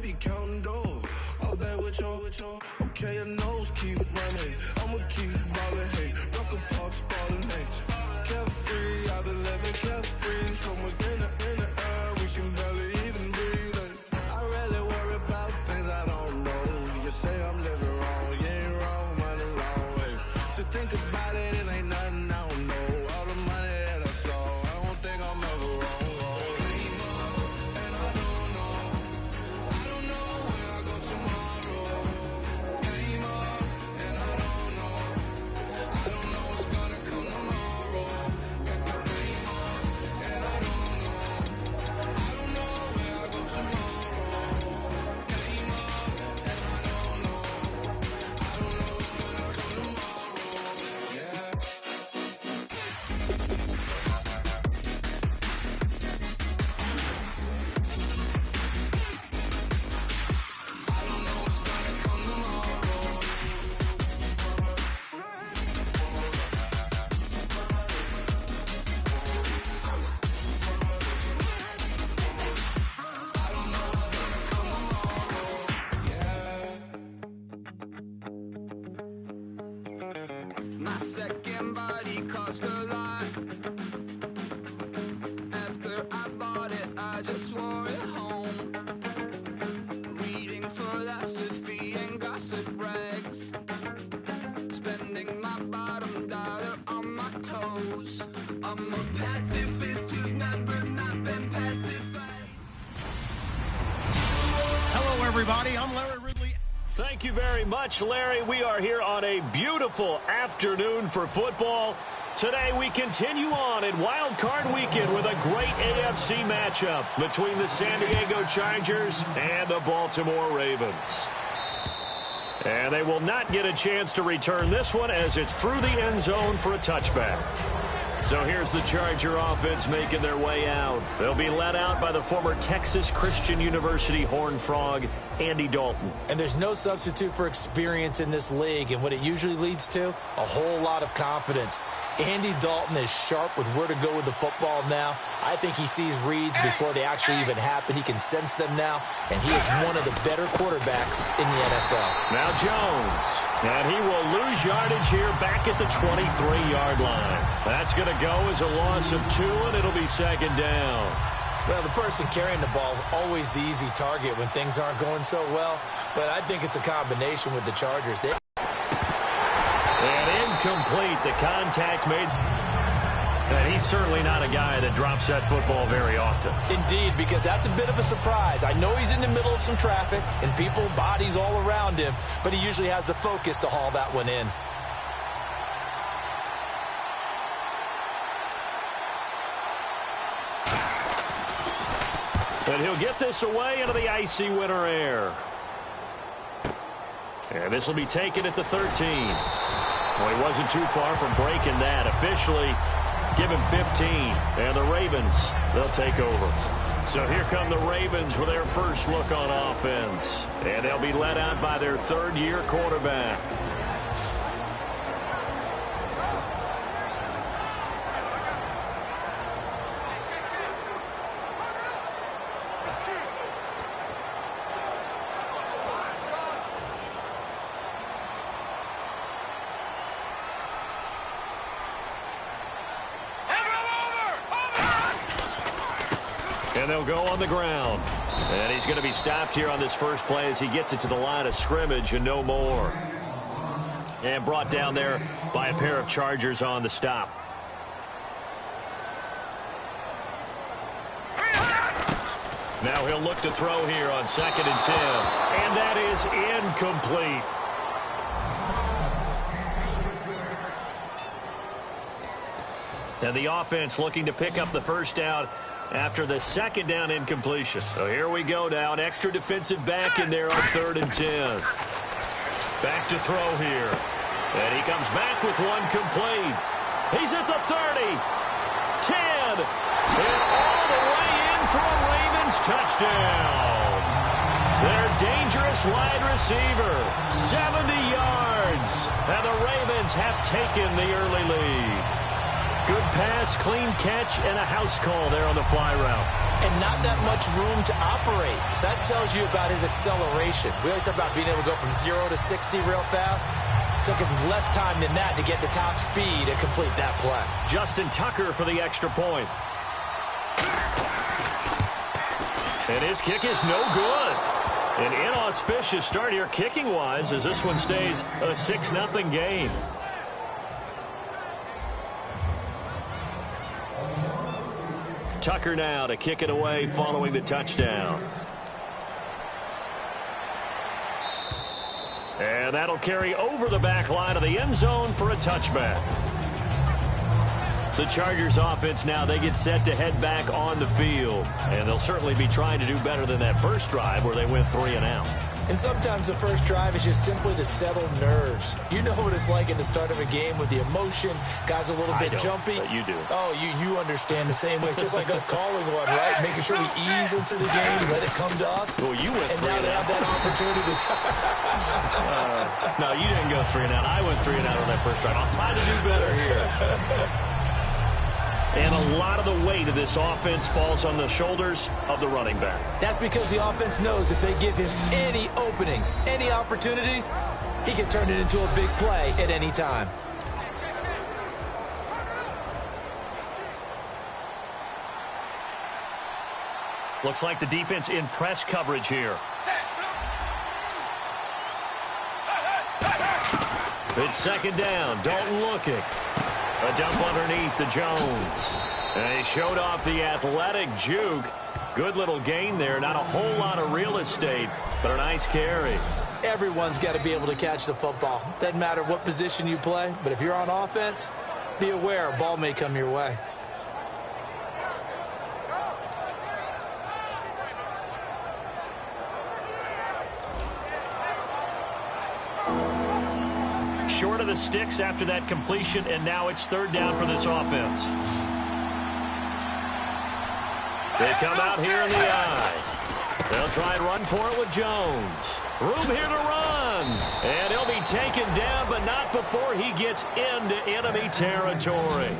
be counting dough. All back with your, okay, your nose keep running. I'ma keep ballin', hey, rock a pop, ballin', hey. Carefree, I've been living carefree. So much in the air, we can barely even breathe, hey. I rarely worry about things I don't know. You say I'm living wrong, you ain't wrong, money long, hey. So think about it, it ain't nothing I don't know. All the money that I saw, I don't think I'm ever wrong. My second body cost a lot. After I bought it, I just wore it home. Reading philosophy and gossip rags. Spending my bottom dollar on my toes. I'm a pacifist who's never not been pacified. Hello, everybody. I'm Larry Ridley. Thank you very much, Larry. We are here on a beautiful afternoon for football. Today we continue on in Wild Card Weekend with a great AFC matchup between the San Diego Chargers and the Baltimore Ravens. And they will not get a chance to return this one as it's through the end zone for a touchback. So here's the Charger offense making their way out. They'll be led out by the former Texas Christian University Horned Frog, Andy Dalton. And there's no substitute for experience in this league. And what it usually leads to, a whole lot of confidence. Andy Dalton is sharp with where to go with the football now. I think he sees reads before they actually even happen. He can sense them now, and he is one of the better quarterbacks in the NFL. Now Jones, and he will lose yardage here back at the 23-yard line. That's going to go as a loss of 2, and it'll be second down. Well, the person carrying the ball is always the easy target when things aren't going so well, but I think it's a combination with the Chargers. And incomplete, the contact made. And he's certainly not a guy that drops that football very often. Indeed, because that's a bit of a surprise. I know he's in the middle of some traffic and people, bodies all around him, but he usually has the focus to haul that one in. And he'll get this away into the icy winter air. And this will be taken at the 13. Well, he wasn't too far from breaking that. Officially, give him 15. And the Ravens, they'll take over. So here come the Ravens with their first look on offense. And they'll be led out by their third-year quarterback. And they'll go on the ground. And he's going to be stopped here on this first play as he gets it to the line of scrimmage and no more. And brought down there by a pair of Chargers on the stop. Now he'll look to throw here on 2nd and 10. And that is incomplete. And the offense looking to pick up the first down after the second down incompletion. So here we go now. An extra defensive back in there on 3rd and 10. Back to throw here. And he comes back with one complete. He's at the 30. 10. And all the way in for a Ravens touchdown. Their dangerous wide receiver. 70 yards. And the Ravens have taken the early lead. Good pass, clean catch, and a house call there on the fly route. And not that much room to operate. So that tells you about his acceleration. We always talk about being able to go from 0 to 60 real fast. It took him less time than that to get the top speed and complete that play. Justin Tucker for the extra point. And his kick is no good. An inauspicious start here kicking-wise as this one stays a 6-0 game. Tucker now to kick it away following the touchdown. And that'll carry over the back line of the end zone for a touchback. The Chargers offense now, they get set to head back on the field. And they'll certainly be trying to do better than that first drive where they went 3 and out. And sometimes the first drive is just simply to settle nerves. You know what it's like at the start of a game with the emotion. Guys a little bit jumpy. But you do. Oh, you understand the same way. It's just like us calling one, right? Making sure we ease into the game, let it come to us. Well, you went 3 and out. And now they have that opportunity. No, you didn't go 3 and out. I went 3 and out on that first drive. I'll try to do better here. And a lot of the weight of this offense falls on the shoulders of the running back. That's because the offense knows if they give him any openings, any opportunities, he can turn it into a big play at any time. Looks like the defense in press coverage here. It's second down. Dalton looking. A dump underneath to Jones. And he showed off the athletic juke. Good little gain there. Not a whole lot of real estate, but a nice carry. Everyone's got to be able to catch the football. Doesn't matter what position you play, but if you're on offense, be aware a ball may come your way. Short of the sticks after that completion, and now it's third down for this offense. They come out here in the eye. They'll try and run for it with Jones. Room here to run. And he'll be taken down, but not before he gets into enemy territory.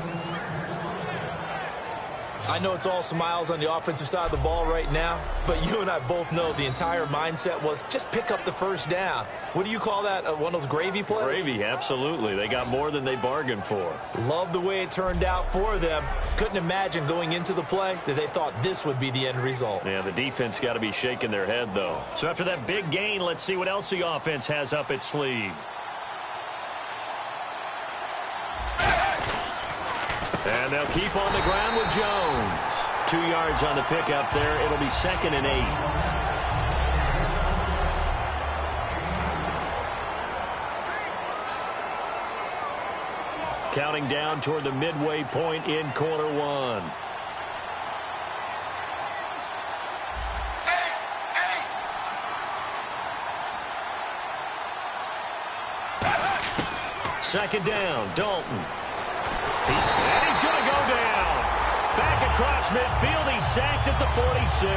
I know it's all smiles on the offensive side of the ball right now, but you and I both know the entire mindset was just pick up the first down. What do you call that? One of those gravy plays? Gravy, absolutely. They got more than they bargained for. Love the way it turned out for them. Couldn't imagine going into the play that they thought this would be the end result. Yeah, the defense got to be shaking their head, though. So after that big gain, let's see what else the offense has up its sleeve. And they'll keep on the ground with Jones. 2 yards on the pickup there. It'll be 2nd and 8. Counting down toward the midway point in quarter one. Second down, Dalton. And he's going to go down. Back across midfield. He's sacked at the 46.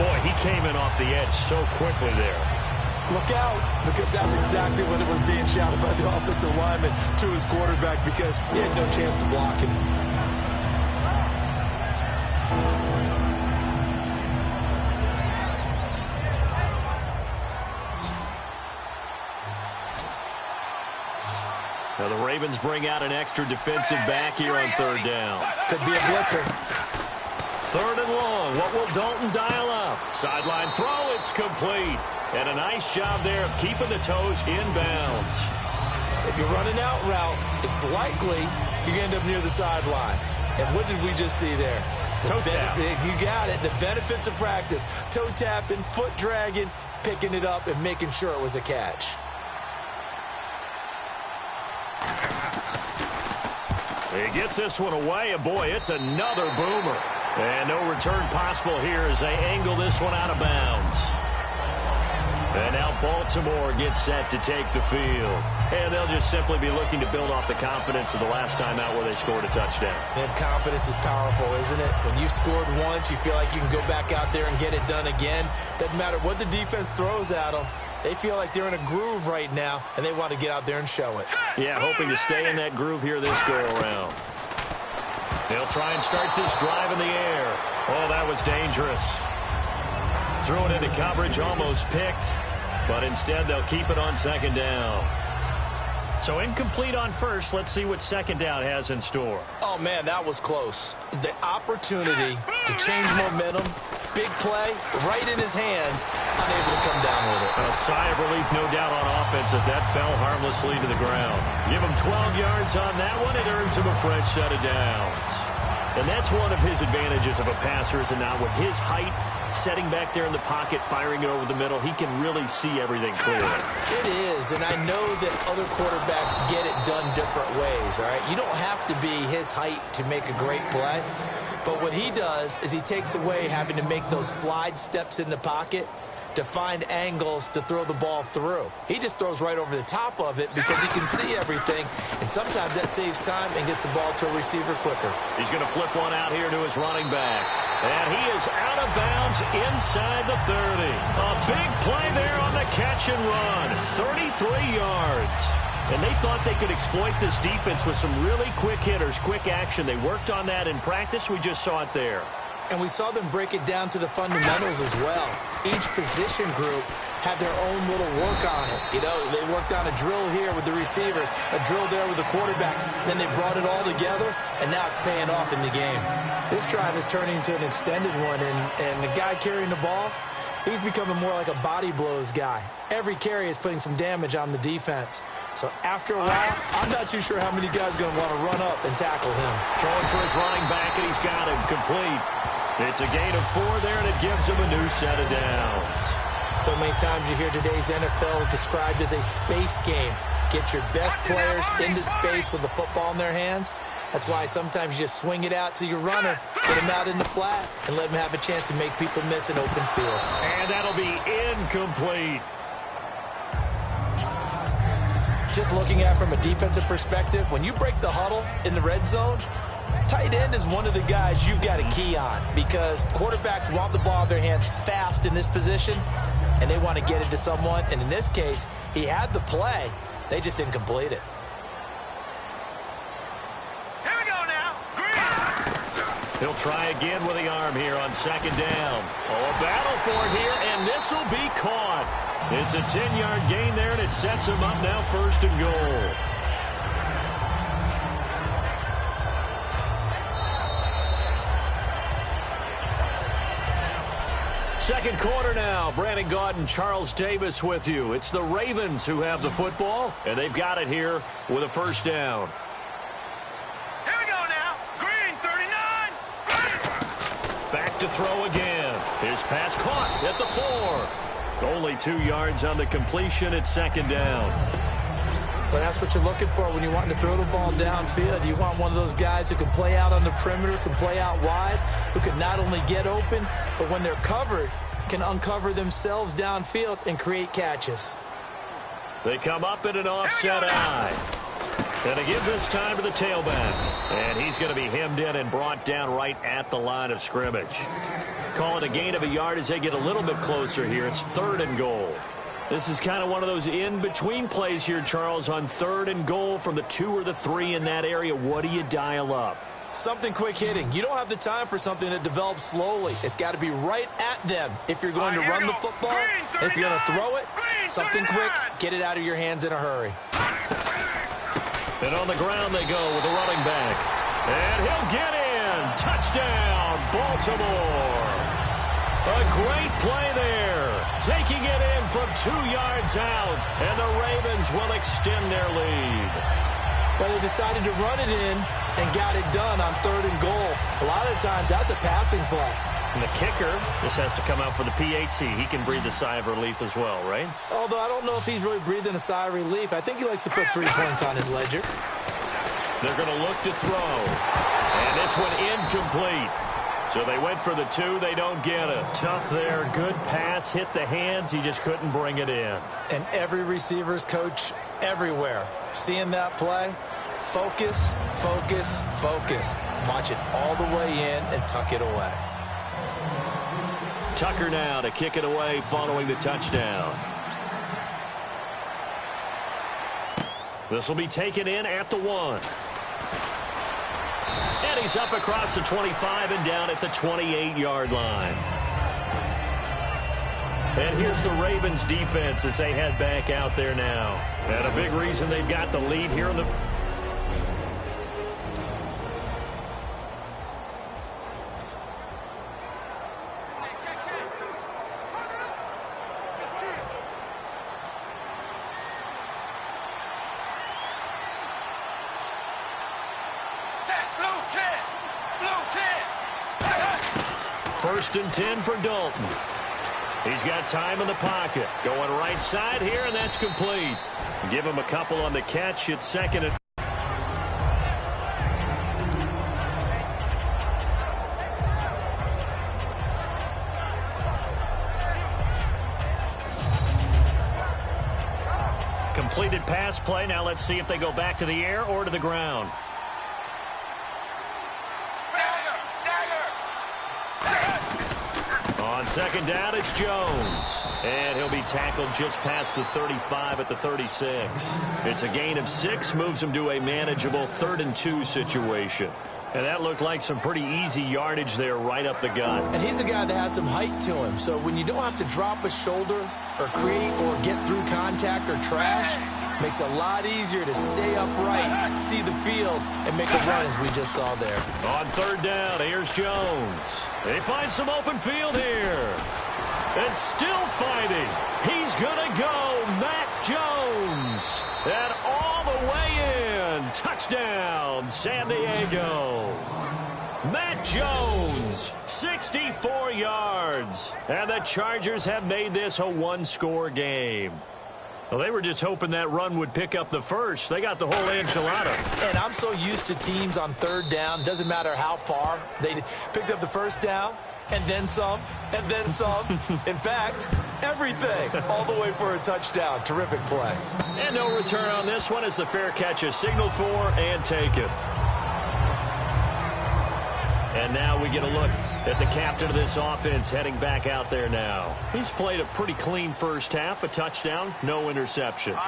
Boy, he came in off the edge so quickly there. Look out, because that's exactly when it was being shouted by the offensive lineman to his quarterback because he had no chance to block him. Now the Ravens bring out an extra defensive back here on third down. Could be a blitzer. Third and long. What will Dalton dial up? Sideline throw. It's complete. And a nice job there of keeping the toes in bounds. If you're running out route, it's likely you're going to end up near the sideline. And what did we just see there? Toe tap. You got it. The benefits of practice. Toe tapping, foot dragging, picking it up, and making sure it was a catch. He gets this one away, and boy, it's another boomer. And no return possible here as they angle this one out of bounds. And now Baltimore gets set to take the field. And they'll just simply be looking to build off the confidence of the last time out where they scored a touchdown. And confidence is powerful, isn't it? When you've scored once, you feel like you can go back out there and get it done again. Doesn't matter what the defense throws at them. They feel like they're in a groove right now, and they want to get out there and show it. Yeah, hoping to stay in that groove here this go-around. They'll try and start this drive in the air. Oh, that was dangerous. Threw it into coverage, almost picked, but instead they'll keep it on second down. So incomplete on first. Let's see what second down has in store. Oh, man, that was close. The opportunity to change momentum, big play, right in his hands, unable to come down with it. A sigh of relief, no doubt, on offense if that fell harmlessly to the ground. Give him 12 yards on that one. It earns him a fresh set of downs. And that's one of his advantages of a passer, is now with his height, setting back there in the pocket, firing it over the middle, he can really see everything clearly. It is, and I know that other quarterbacks get it done different ways, all right? You don't have to be his height to make a great play, but what he does is he takes away having to make those slide steps in the pocket to find angles to throw the ball through. He just throws right over the top of it because he can see everything, and sometimes that saves time and gets the ball to a receiver quicker. He's going to flip one out here to his running back, and he is out of bounds inside the 30. A big play there on the catch and run, 33 yards. And they thought they could exploit this defense with some really quick hitters, quick action. They worked on that in practice. We just saw it there. And we saw them break it down to the fundamentals as well. Each position group had their own little work on it. You know, they worked on a drill here with the receivers, a drill there with the quarterbacks. Then they brought it all together, and now it's paying off in the game. This drive is turning into an extended one, and the guy carrying the ball, he's becoming more like a body blows guy. Every carry is putting some damage on the defense. So after a while, I'm not too sure how many guys are going to want to run up and tackle him. Throwing for his running back, and he's got him complete. It's a gain of 4 there, and it gives him a new set of downs. So many times you hear today's NFL described as a space game. Get your best players into space with the football in their hands. That's why sometimes you just swing it out to your runner, get him out in the flat, and let him have a chance to make people miss an open field. And that'll be incomplete. Just looking at it from a defensive perspective, when you break the huddle in the red zone, tight end is one of the guys you've got to key on because quarterbacks want the ball in their hands fast in this position, and they want to get it to someone. And in this case, he had the play. They just didn't complete it. Here we go now. He'll try again with the arm here on second down. Oh, a battle for it here, and this will be caught. It's a 10-yard gain there, and it sets him up now first and goal. Second quarter now. Brandon Gaudin and Charles Davis with you. It's the Ravens who have the football, and they've got it here with a first down. Here we go now. Green, 39. Back to throw again. His pass caught at the 4. Only 2 yards on the completion at second down. But that's what you're looking for when you're wanting to throw the ball downfield. You want one of those guys who can play out on the perimeter, can play out wide, who can not only get open, but when they're covered, can uncover themselves downfield and create catches. They come up in an offset eye. And they give this time to the tailback. And he's going to be hemmed in and brought down right at the line of scrimmage. Call it a gain of a yard as they get a little bit closer here. It's 3rd and goal. This is kind of one of those in-between plays here, Charles, on 3rd and goal from the 2 or the 3 in that area. What do you dial up? Something quick hitting. You don't have the time for something that develops slowly. It's got to be right at them if you're going to run the football. And if you're going to throw it, something quick, get it out of your hands in a hurry. And on the ground they go with the running back. And he'll get in. Touchdown, Baltimore. A great play there. Taking it in from 2 yards out. And the Ravens will extend their lead. But they decided to run it in and got it done on 3rd and goal. A lot of times that's a passing play. And the kicker, this has to come out for the PAT. He can breathe a sigh of relief as well, right? Although I don't know if he's really breathing a sigh of relief. I think he likes to put 3 points on his ledger. They're going to look to throw. And this one incomplete. So they went for the 2. They don't get it. Tough there. Good pass. Hit the hands. He just couldn't bring it in. And every receiver's coach everywhere. Seeing that play, focus, focus, focus. Watch it all the way in and tuck it away. Tucker now to kick it away following the touchdown. This will be taken in at the 1. And he's up across the 25 and down at the 28-yard line. And here's the Ravens defense as they head back out there now. And a big reason they've got the lead here in the... First and 10 for Dalton. He's got time in the pocket. Going right side here, and that's complete. Give him a couple on the catch. It's second and... Completed pass play. Now let's see if they go back to the air or to the ground. On second down, it's Jones. And he'll be tackled just past the 35 at the 36. It's a gain of 6, moves him to a manageable 3rd and 2 situation. And that looked like some pretty easy yardage there right up the gut. And he's a guy that has some height to him. So when you don't have to drop a shoulder or create or get through contact or trash, makes it a lot easier to stay upright, see the field, and make a run as we just saw there. On third down, here's Jones. They find some open field here. And still fighting. He's going to go. Matt Jones. And all the way in. Touchdown, San Diego. Matt Jones, 64 yards. And the Chargers have made this a one-score game. Well, they were just hoping that run would pick up the first. They got the whole enchilada. And I'm so used to teams on third down, doesn't matter how far, they picked up the first down, and then some, and then some. In fact, everything, all the way for a touchdown. Terrific play. And no return on this one as the fair catch is signaled for and taken. And now we get a look at the captain of this offense heading back out there now. He's played a pretty clean first half, a touchdown, no interceptions.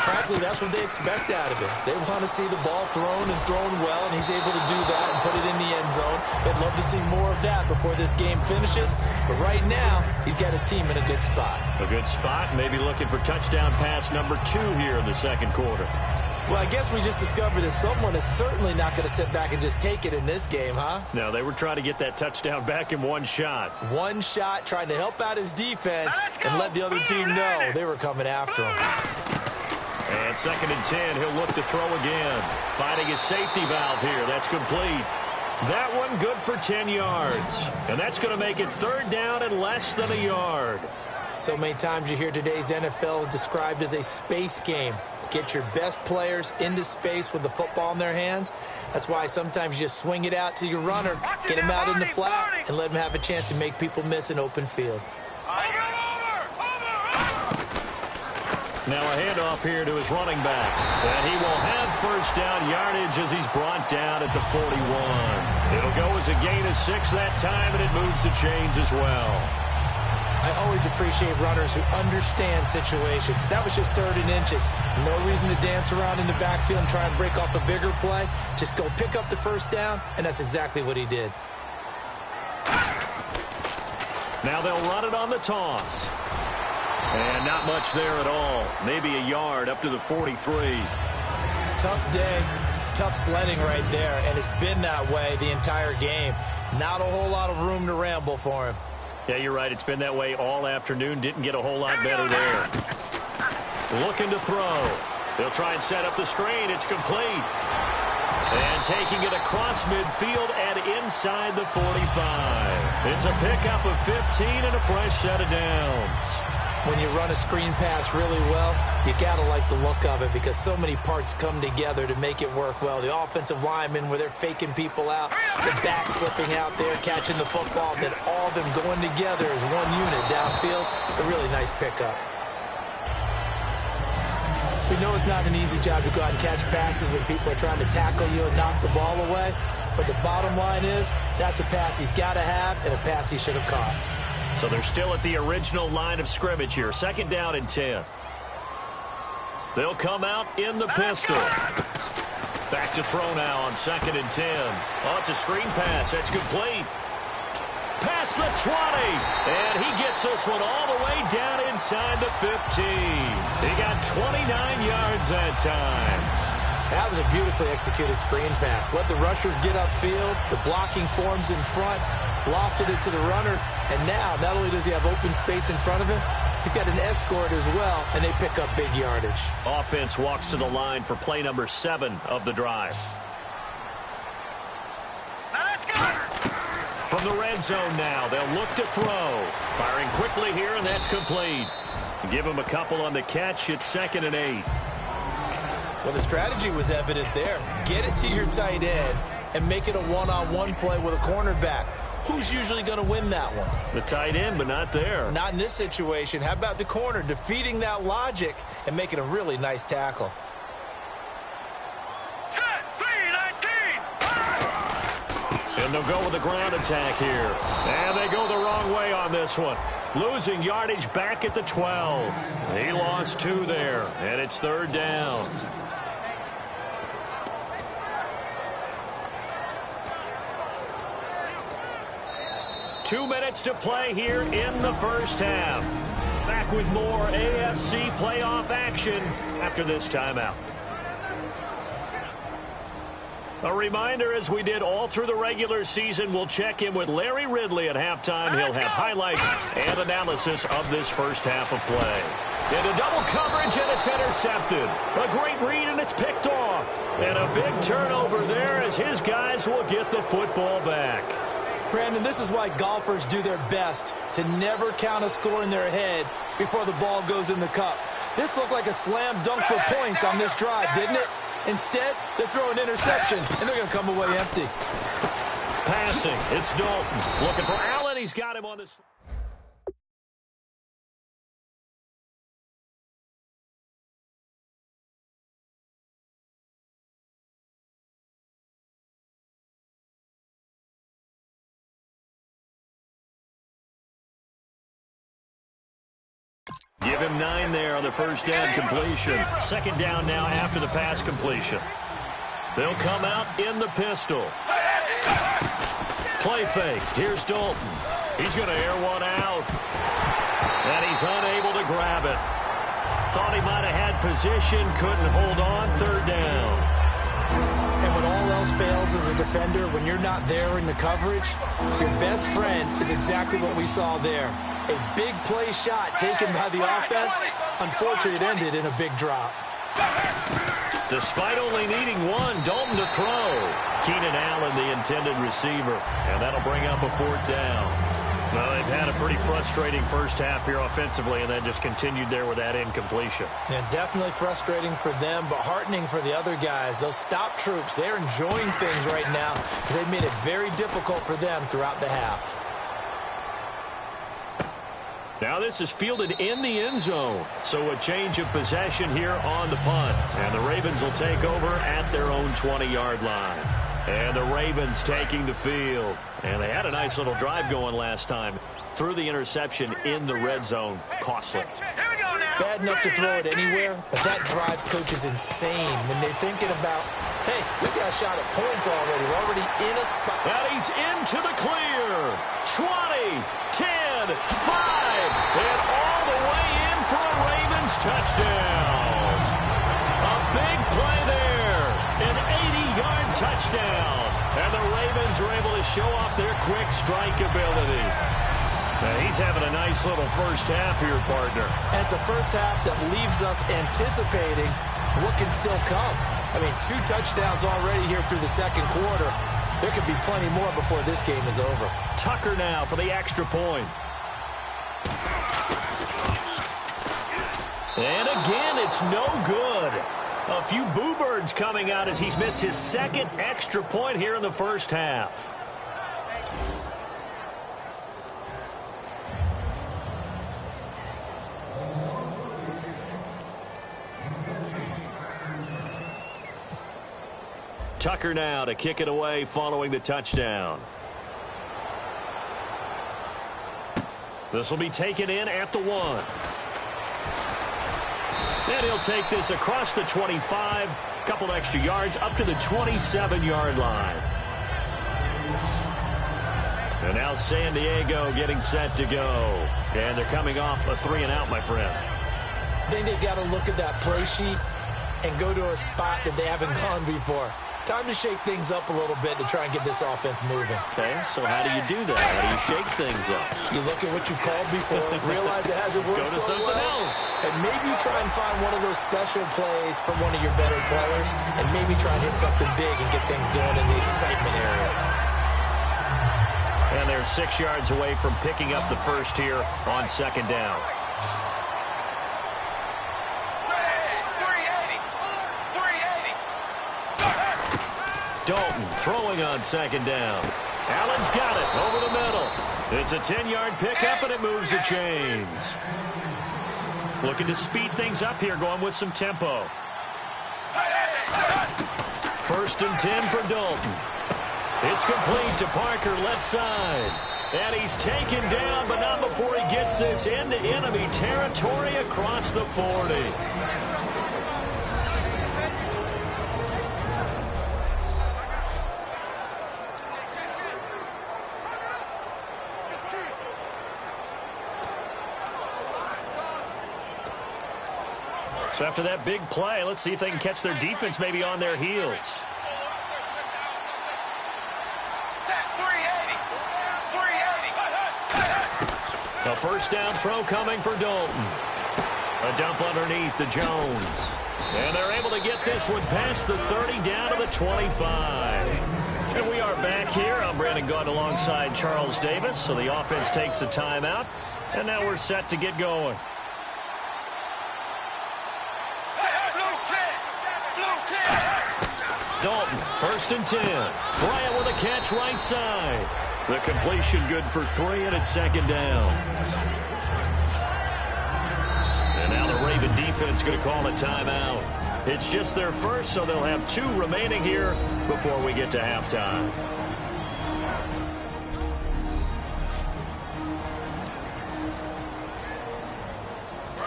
Frankly, that's what they expect out of him. They want to see the ball thrown and thrown well, and he's able to do that and put it in the end zone. They'd love to see more of that before this game finishes. But right now, he's got his team in a good spot. A good spot, maybe looking for touchdown pass number 2 here in the second quarter. Well, I guess we just discovered that someone is certainly not going to sit back and just take it in this game, huh? No, they were trying to get that touchdown back in one shot. One shot, trying to help out his defense and let the other team know they were coming after him. And second and 10, he'll look to throw again. Finding his safety valve here. That's complete. That one good for 10 yards. And that's going to make it third down and less than a yard. So many times you hear today's NFL described as a space game. Get your best players into space with the football in their hands. That's why sometimes you just swing it out to your runner, get him out in the flat, and let him have a chance to make people miss an open field. Now a handoff here to his running back. And he will have first down yardage as he's brought down at the 41. It'll go as a gain of 6 that time, and it moves the chains as well. I always appreciate runners who understand situations. That was just 3rd and inches. No reason to dance around in the backfield and try and break off a bigger play. Just go pick up the first down, and that's exactly what he did. Now they'll run it on the toss. And not much there at all. Maybe a yard up to the 43. Tough day, tough sledding right there, and it's been that way the entire game. Not a whole lot of room to ramble for him. Yeah, you're right. It's been that way all afternoon. Didn't get a whole lot better there. Looking to throw. They'll try and set up the screen. It's complete. And taking it across midfield and inside the 45. It's a pickup of 15 and a fresh set of downs. When you run a screen pass really well, you got to like the look of it because so many parts come together to make it work well. The offensive linemen, where they're faking people out, the back slipping out there, catching the football, then all of them going together as one unit downfield. A really nice pickup. We know it's not an easy job to go out and catch passes when people are trying to tackle you and knock the ball away. But the bottom line is, that's a pass he's got to have and a pass he should have caught. So they're still at the original line of scrimmage here. Second down and 10. They'll come out in the pistol. Back to throw now on 2nd and 10. Oh, it's a screen pass. That's complete. Past the 20. And he gets this one all the way down inside the 15. He got 29 yards that time. That was a beautifully executed screen pass. Let the rushers get upfield. The blocking forms in front. Lofted it to the runner. And now, not only does he have open space in front of him, he's got an escort as well, and they pick up big yardage. Offense walks to the line for play number 7 of the drive. Let's go! From the red zone now, they'll look to throw. Firing quickly here, and that's complete. Give him a couple on the catch. It's 2nd and 8. Well, the strategy was evident there. Get it to your tight end and make it a one-on-one play with a cornerback. Who's usually going to win that one? The tight end, but not there. Not in this situation. How about the corner defeating that logic and making a really nice tackle? Set, 3-19. And they'll go with the ground attack here. And they go the wrong way on this one. Losing yardage back at the 12. He lost 2 there, and it's 3rd down. Two minutes to play here in the first half. Back with more AFC playoff action after this timeout. A reminder, as we did all through the regular season, we'll check in with Larry Ridley at halftime. He'll have highlights and analysis of this first half of play. Into double coverage, and it's intercepted. A great read, and it's picked off. And a big turnover there as his guys will get the football back. Brandon, this is why golfers do their best to never count a score in their head before the ball goes in the cup. This looked like a slam dunk for points on this drive, didn't it? Instead, they throw an interception, and they're going to come away empty. Passing, it's Dalton. Looking for Allen. He's got him on this. Give him 9 there on the first down completion. 2nd down now after the pass completion. They'll come out in the pistol. Play fake. Here's Dalton. He's going to air one out. And he's unable to grab it. Thought he might have had position. Couldn't hold on. 3rd down. And when all else fails as a defender, when you're not there in the coverage, your best friend is exactly what we saw there. A big play shot taken by the offense. Unfortunately, it ended in a big drop. Despite only needing 1, Dalton to throw. Keenan Allen, the intended receiver. And that'll bring up a 4th down. Well, they've had a pretty frustrating first half here offensively, and then just continued there with that incompletion. Yeah, definitely frustrating for them, but heartening for the other guys. Those stop troops, they're enjoying things right now. They've made it very difficult for them throughout the half. Now this is fielded in the end zone. So a change of possession here on the punt. And the Ravens will take over at their own 20-yard line. And the Ravens taking the field. And they had a nice little drive going last time. Threw the interception in the red zone. Costly. Bad enough to throw it anywhere, but that drives coaches insane when they're thinking about, hey, we got a shot at points already. We're already in a spot. And he's into the clear. 20, 10, 5, and all the way in for a Ravens touchdown. A big play there. An 80-yard touchdown. And the Ravens are able to show off their quick strike ability. Now he's having a nice little first half here, partner. And it's a first half that leaves us anticipating what can still come. I mean, 2 touchdowns already here through the second quarter. There could be plenty more before this game is over. Tucker now for the extra point. And again, it's no good. A few boo birds coming out as he's missed his 2nd extra point here in the first half. Tucker now to kick it away following the touchdown. This will be taken in at the 1. And he'll take this across the 25, a couple extra yards, up to the 27-yard line. And now San Diego getting set to go. And they're coming off a 3-and-out, my friend. I think they've got to look at that play sheet and go to a spot that they haven't gone before. Time to shake things up a little bit to try and get this offense moving. Okay, so how do you do that? How do you shake things up? You look at what you called before, realize it hasn't worked Go to so something well, else. and maybe try and find one of those special plays from one of your better players, and maybe try and hit something big and get things going in the excitement area. And they're 6 yards away from picking up the first here on second down. Dalton throwing on second down. Allen's got it over the middle. It's a 10-yard pickup, and it moves the chains. Looking to speed things up here, going with some tempo. 1st and 10 for Dalton. It's complete to Parker, left side. And he's taken down, but not before he gets this into enemy territory across the 40. So after that big play, let's see if they can catch their defense maybe on their heels. A first down throw coming for Dalton. A dump underneath to Jones. And they're able to get this one past the 30 down to the 25. And we are back here. I'm Brandon Gaunt alongside Charles Davis. So the offense takes a timeout. And now we're set to get going. Dalton, 1st and 10. Bryant with a catch right side. The completion good for 3, and it's second down. And now the Raven defense going to call a timeout. It's just their first, so they'll have 2 remaining here before we get to halftime.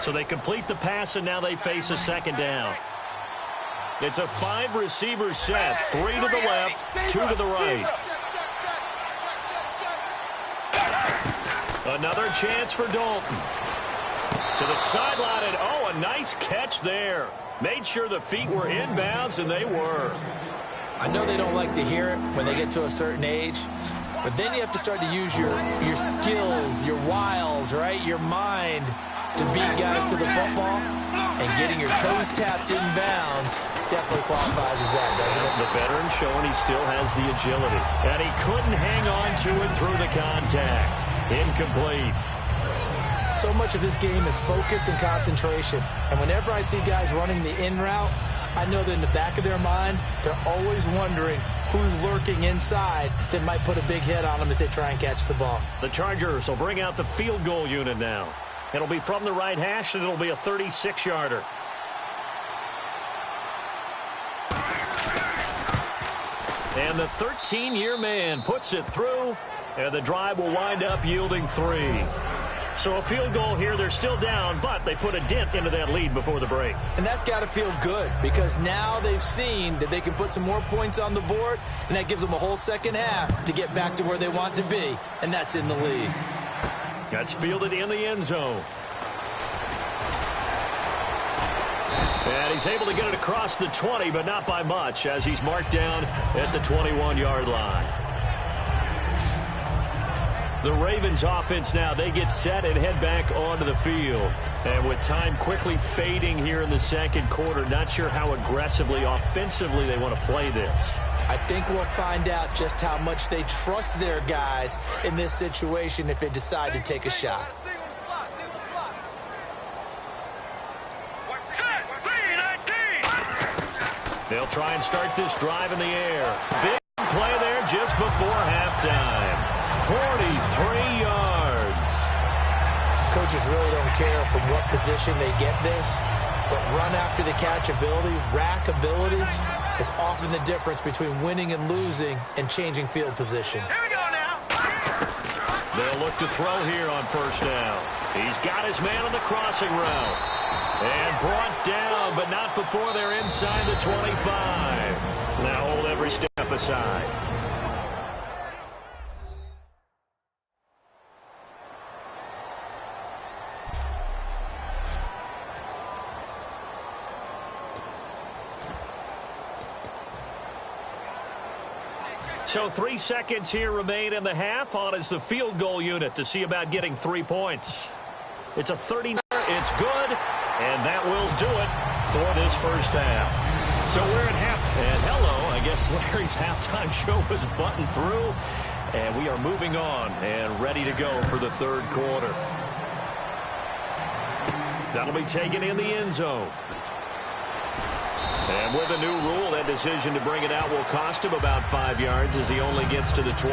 So they complete the pass, and now they face a second down. It's a 5-receiver set. 3 to the left, 2 to the right. Another chance for Dalton. To the sideline, and oh, a nice catch there. Made sure the feet were inbounds, and they were. I know they don't like to hear it when they get to a certain age, but then you have to start to use your skills, your wiles, right? Your mind to beat guys to the football, and getting your toes tapped in bounds definitely qualifies as that, doesn't it? The veteran showing he still has the agility, and he couldn't hang on to it through the contact. Incomplete. So much of this game is focus and concentration, and whenever I see guys running the in route, I know that in the back of their mind, they're always wondering who's lurking inside that might put a big hit on them as they try and catch the ball. The Chargers will bring out the field goal unit now. It'll be from the right hash, and it'll be a 36-yarder. And the 13-year man puts it through, and the drive will wind up yielding 3. So a field goal here. They're still down, but they put a dent into that lead before the break. And that's got to feel good because now they've seen that they can put some more points on the board, and that gives them a whole second half to get back to where they want to be, and that's in the lead. That's fielded in the end zone. And he's able to get it across the 20, but not by much, as he's marked down at the 21-yard line. The Ravens offense now, they get set and head back onto the field. And with time quickly fading here in the second quarter, not sure how aggressively, offensively they want to play this. I think we'll find out just how much they trust their guys in this situation if they decide to take a shot. They'll try and start this drive in the air. Big play there just before halftime. 43 yards. Coaches really don't care from what position they get this, but run after the catch ability, rack ability, is often the difference between winning and losing and changing field position. Here we go now. They'll look to throw here on first down. He's got his man on the crossing route. And brought down, but not before they're inside the 25. Now hold every step aside. So 3 seconds here remain in the half. On is the field goal unit to see about getting 3 points. It's a 30. It's good, and that will do it for this first half. So we're at half. And hello, I guess Larry's halftime show was buttoned through, and we are moving on and ready to go for the third quarter. That'll be taken in the end zone. And with a new rule, that decision to bring it out will cost him about 5 yards as he only gets to the 20.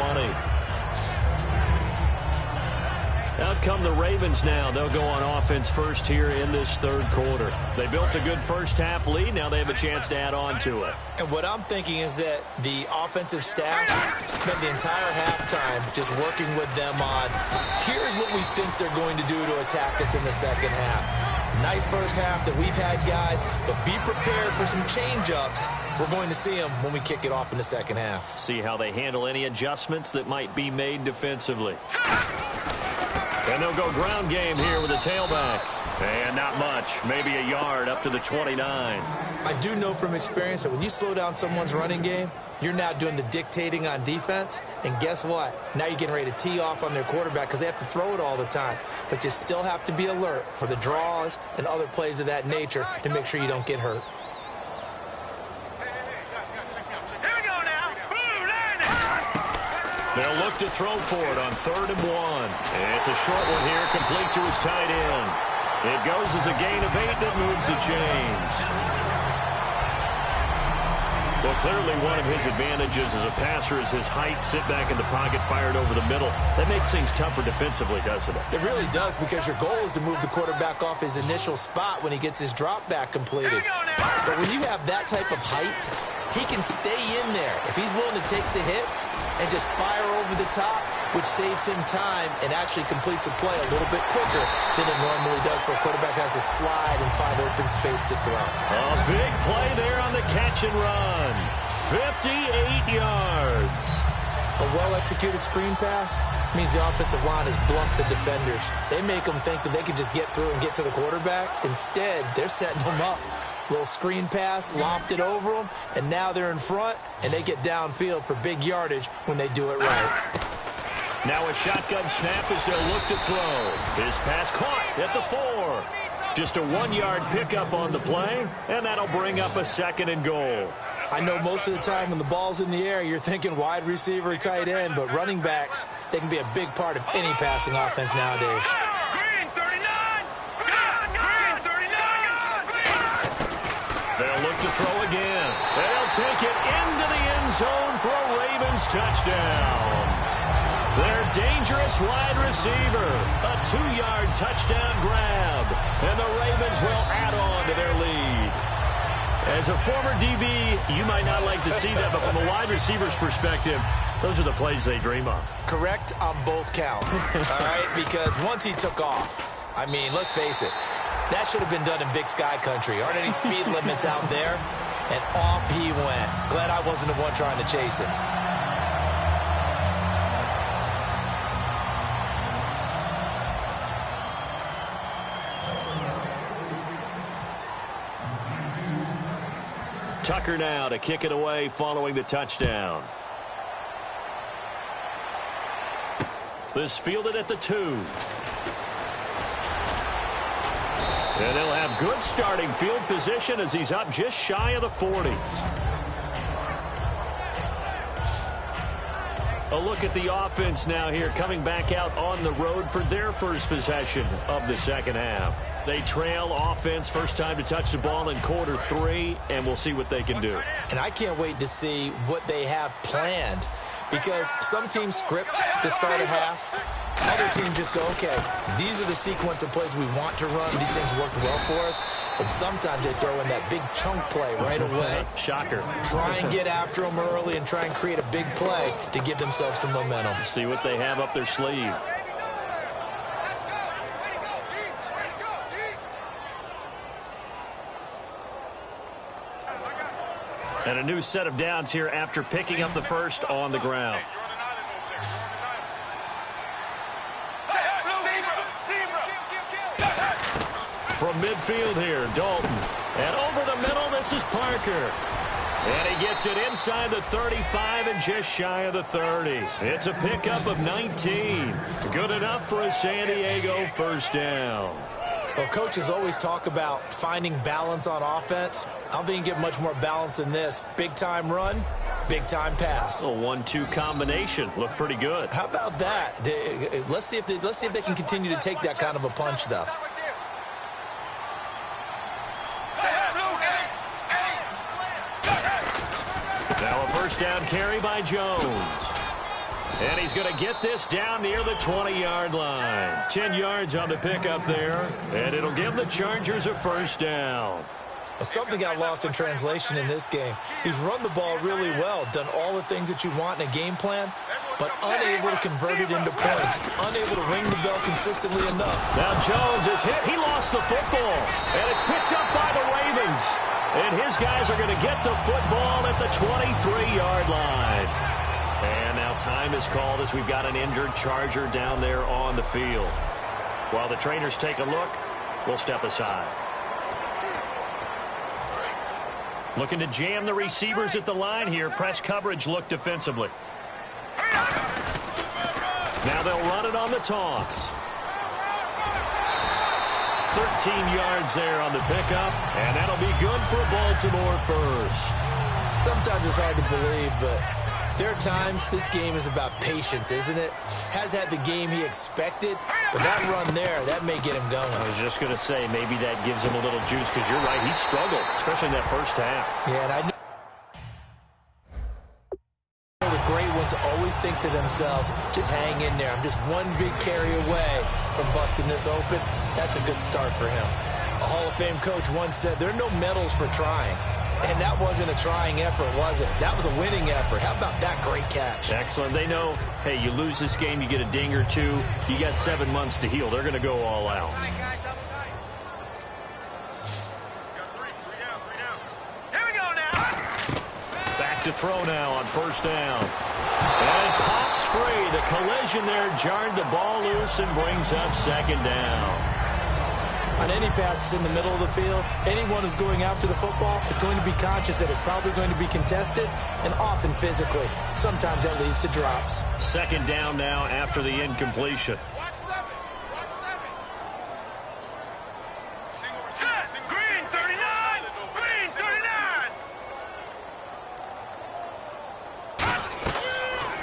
Out come the Ravens now. They'll go on offense first here in this third quarter. They built a good first half lead. Now they have a chance to add on to it. And what I'm thinking is that the offensive staff spent the entire halftime just working with them on, here's what we think they're going to do to attack us in the second half. Nice first half that we've had, guys, but be prepared for some change-ups. We're going to see them when we kick it off in the second half. See how they handle any adjustments that might be made defensively. And they'll go ground game here with a tailback. And not much, maybe a yard up to the 29. I do know from experience that when you slow down someone's running game, you're now doing the dictating on defense. And guess what? Now you're getting ready to tee off on their quarterback because they have to throw it all the time. But you still have to be alert for the draws and other plays of that nature to make sure you don't get hurt. They'll look to throw for it on 3rd and 1. It's a short one here, complete to his tight end. It goes as a gain of 8 that moves the chains. Well, clearly one of his advantages as a passer is his height, sit back in the pocket, fired over the middle. That makes things tougher defensively, doesn't it? It really does, because your goal is to move the quarterback off his initial spot when he gets his drop back completed. But when you have that type of height, he can stay in there if he's willing to take the hits and just fire over the top, which saves him time and actually completes a play a little bit quicker than it normally does for a quarterback who has to slide and find open space to throw. A big play there on the catch and run. 58 yards. A well-executed screen pass means the offensive line has bluffed the defenders. They make them think that they can just get through and get to the quarterback. Instead, they're setting them up. Little screen pass, lofted over them, and now they're in front, and they get downfield for big yardage when they do it right. Now a shotgun snap as they'll look to throw. His pass caught at the 4. Just a 1-yard pickup on the play, and that'll bring up a 2nd and goal. I know most of the time when the ball's in the air, you're thinking wide receiver, tight end, but running backs, they can be a big part of any passing offense nowadays. They'll look to throw again. They'll take it into the end zone for a Ravens touchdown. Their dangerous wide receiver. A 2-yard touchdown grab. And the Ravens will add on to their lead. As a former DB, you might not like to see that, but from a wide receiver's perspective, those are the plays they dream of. Correct on both counts, all right? Because once he took off, I mean, let's face it, that should have been done in Big Sky country. Aren't any speed limits out there? And off he went. Glad I wasn't the one trying to chase him. Tucker now to kick it away following the touchdown. This fielded at the 2. And they'll have good starting field position as he's up just shy of the 40. A look at the offense now here, coming back out on the road for their first possession of the second half. They trail offense, first time to touch the ball in quarter 3, and we'll see what they can do. And I can't wait to see what they have planned, because some teams script to start a half. Other teams just go, okay, these are the sequence of plays we want to run. These things worked well for us. And sometimes they throw in that big chunk play right away. Shocker. Try and get after them early and try and create a big play to give themselves some momentum. See what they have up their sleeve. And a new set of downs here after picking up the first on the ground. From midfield here, Dalton. And over the middle, this is Parker. And he gets it inside the 35 and just shy of the 30. It's a pickup of 19. Good enough for a San Diego first down. Well, coaches always talk about finding balance on offense. I don't think you get much more balance than this. Big-time run, big-time pass. A 1-2 combination. Looked pretty good. How about that? Let's see if they can continue to take that kind of a punch, though. Now a first down carry by Jones. And he's going to get this down near the 20-yard line. 10 yards on the pickup there. And it'll give the Chargers a first down. Well, something got lost in translation in this game. He's run the ball really well, done all the things that you want in a game plan, but unable to convert it into points, unable to ring the bell consistently enough. Now Jones is hit. He lost the football. And it's picked up by the Ravens. And his guys are going to get the football at the 23-yard line. And now time is called as we've got an injured Charger down there on the field. While the trainers take a look, we'll step aside. Looking to jam the receivers at the line here. Press coverage look defensively. Now they'll run it on the toss. 13 yards there on the pickup, and that'll be good for Baltimore first. Sometimes it's hard to believe, but there are times this game is about patience, isn't it? Has had the game he expected, but that run there, that may get him going. I was just going to say, maybe that gives him a little juice, because you're right, he struggled, especially in that first half. Yeah, and I know the great ones always think to themselves, just hang in there. I'm just one big carry away from busting this open. That's a good start for him. A Hall of Fame coach once said, there are no medals for trying. And that wasn't a trying effort, was it? That was a winning effort. How about that great catch? Excellent. They know, hey, you lose this game, you get a ding or two, you got 7 months to heal. They're going to go all out. Here we go now. Back to throw now on first down. And pops free. The collision there jarred the ball loose and brings up second down. On any passes in the middle of the field, anyone who's going after the football is going to be conscious that it's probably going to be contested, and often physically. Sometimes that leads to drops. Second down now after the incompletion. Green 39. Green 39.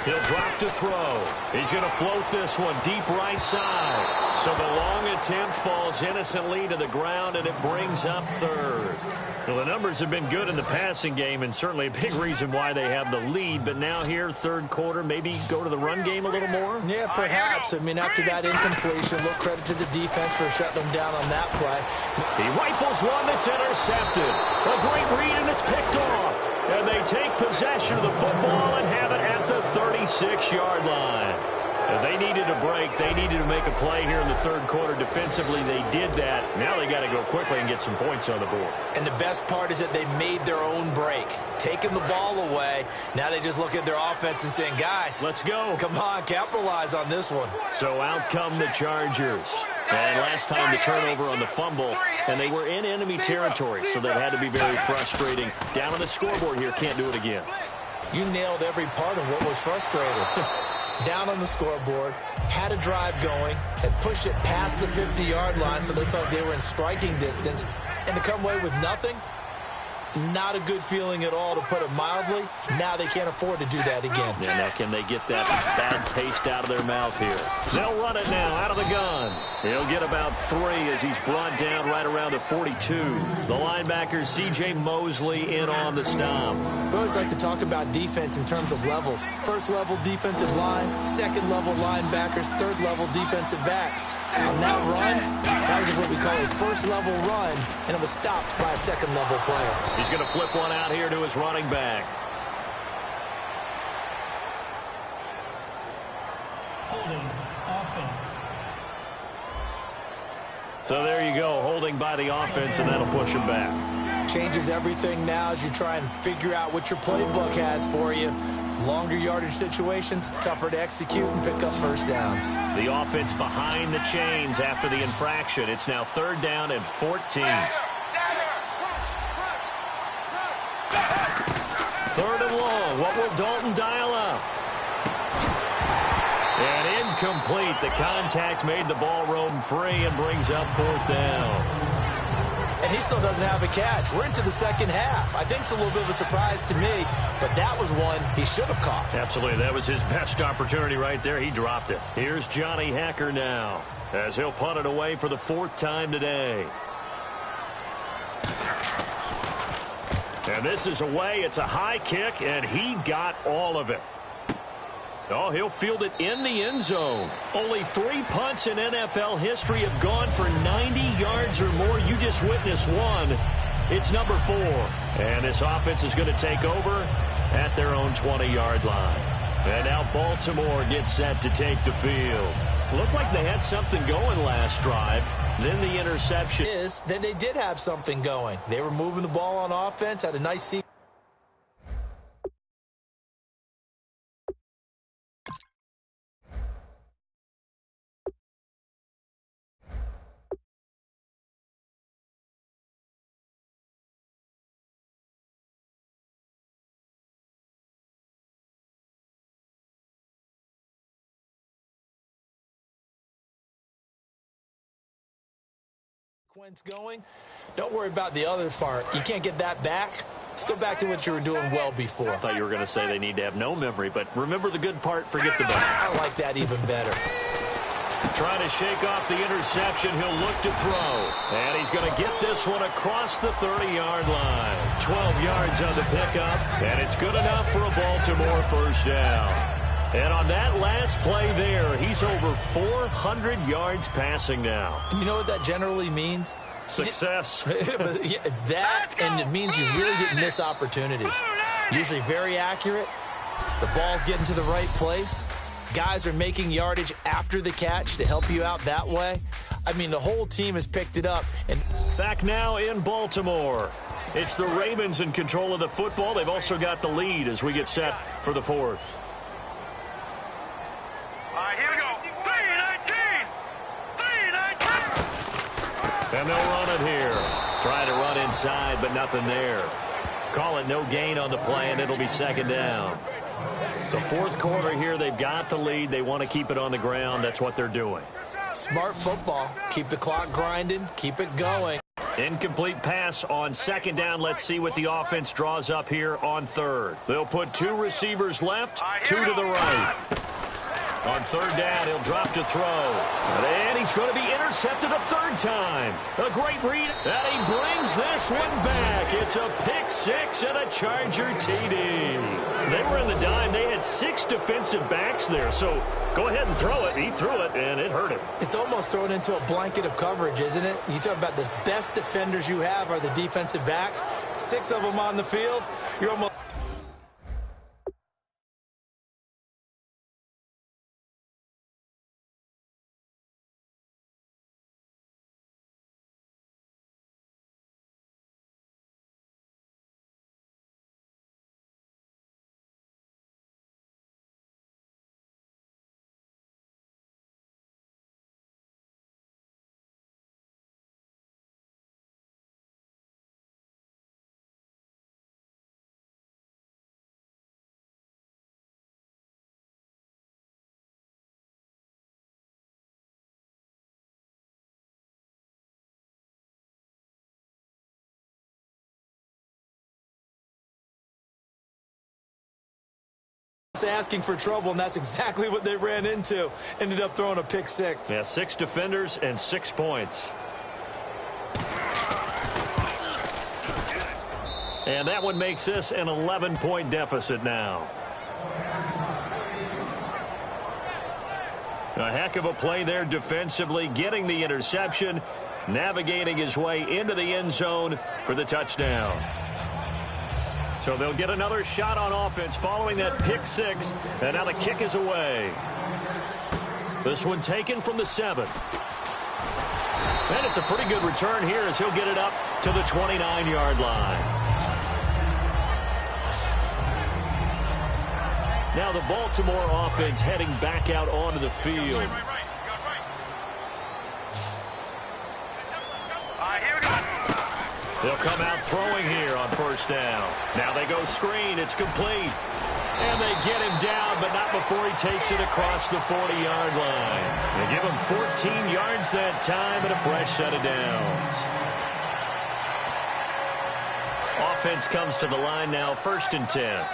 He'll drop to throw. He's going to float this one deep right side. So the long attempt falls innocently to the ground, and it brings up third. Well, the numbers have been good in the passing game, and certainly a big reason why they have the lead. But now here, third quarter, maybe go to the run game a little more? Yeah, perhaps. I mean, after that incompletion, a little credit to the defense for shutting them down on that play. He rifles one that's intercepted. A great read, and it's picked off. And they take possession of the football and have it at the 36-yard line. They needed a break. They needed to make a play here in the third quarter defensively. They did that. Now they got to go quickly and get some points on the board. And the best part is that they made their own break, taking the ball away. Now they just look at their offense and saying, guys, let's go. Come on, capitalize on this one. So out come the Chargers. And last time the turnover on the fumble, and they were in enemy territory, so that had to be very frustrating. Down on the scoreboard here, can't do it again. You nailed every part of what was frustrating. Down on the scoreboard, had a drive going, had pushed it past the 50-yard line so they felt they were in striking distance, and to come away with nothing, not a good feeling at all, to put it mildly. Now they can't afford to do that again. Yeah, now can they get that bad taste out of their mouth here? They'll run it now out of the gun. He'll get about 3 as he's brought down right around the 42. The linebacker, C.J. Mosley, in on the stop. We always like to talk about defense in terms of levels. First level defensive line, second level linebackers, third level defensive backs. On that run, that was what we call a first level run, and it was stopped by a second level player. He's going to flip one out here to his running back. Holding offense. So there you go, holding by the offense, and that'll push him back. Changes everything now as you try and figure out what your playbook has for you. Longer yardage situations, tougher to execute and pick up first downs. The offense behind the chains after the infraction. It's now 3rd down and 14. 3rd and long. What will Dalton dial up? And incomplete. The contact made the ball roam free and brings up 4th down. And he still doesn't have a catch. We're into the second half. I think it's a little bit of a surprise to me, but that was one he should have caught. Absolutely. That was his best opportunity right there. He dropped it. Here's Johnny Hacker now as he'll punt it away for the 4th time today. And this is away. It's a high kick, and he got all of it. Oh, he'll field it in the end zone. Only 3 punts in NFL history have gone for 90 yards or more. You just witnessed one. It's number 4. And this offense is going to take over at their own 20-yard line. And now Baltimore gets set to take the field. Looked like they had something going last drive. Then the interception. Then they did have something going. They were moving the ball on offense, had a nice sequence. Going. Don't worry about the other part. You can't get that back. Let's go back to what you were doing well before. I thought you were going to say they need to have no memory, but remember the good part, forget the bad. I like that even better. Trying to shake off the interception. He'll look to throw. And he's going to get this one across the 30-yard line. 12 yards on the pickup, and it's good enough for a Baltimore first down. And on that last play there, he's over 400 yards passing now. You know what that generally means? Success. That, and it means you really didn't miss opportunities. Usually very accurate. The ball's getting to the right place. Guys are making yardage after the catch to help you out that way. I mean, the whole team has picked it up. And back now in Baltimore. It's the Ravens in control of the football. They've also got the lead as we get set for the 4th. Here we go. 3-19. And they'll run it here. Trying to run inside, but nothing there. Call it no gain on the play, and it'll be 2nd down. The 4th quarter here, they've got the lead. They want to keep it on the ground. That's what they're doing. Smart football. Keep the clock grinding. Keep it going. Incomplete pass on 2nd down. Let's see what the offense draws up here on 3rd. They'll put 2 receivers left, 2 to the right. On 3rd down, he'll drop to throw. And he's going to be intercepted a 3rd time. A great read. And he brings this one back. It's a pick 6 and a Charger TD. They were in the dime. They had 6 defensive backs there. So go ahead and throw it. He threw it, and it hurt him. It's almost thrown into a blanket of coverage, isn't it? You talk about the best defenders you have are the defensive backs. 6 of them on the field. You're almost... asking for trouble, and that's exactly what they ran into. Ended up throwing a pick 6. Yeah, 6 defenders and 6 points. And that one makes this an 11-point deficit now. A heck of a play there defensively, getting the interception, navigating his way into the end zone for the touchdown. So they'll get another shot on offense following that pick 6, and now the kick is away. This one taken from the 7. And it's a pretty good return here as he'll get it up to the 29-yard line. Now the Baltimore offense heading back out onto the field. They'll come out throwing here on first down. Now they go screen. It's complete. And they get him down, but not before he takes it across the 40-yard line. They give him 14 yards that time and a fresh set of downs. Offense comes to the line now, 1st and 10.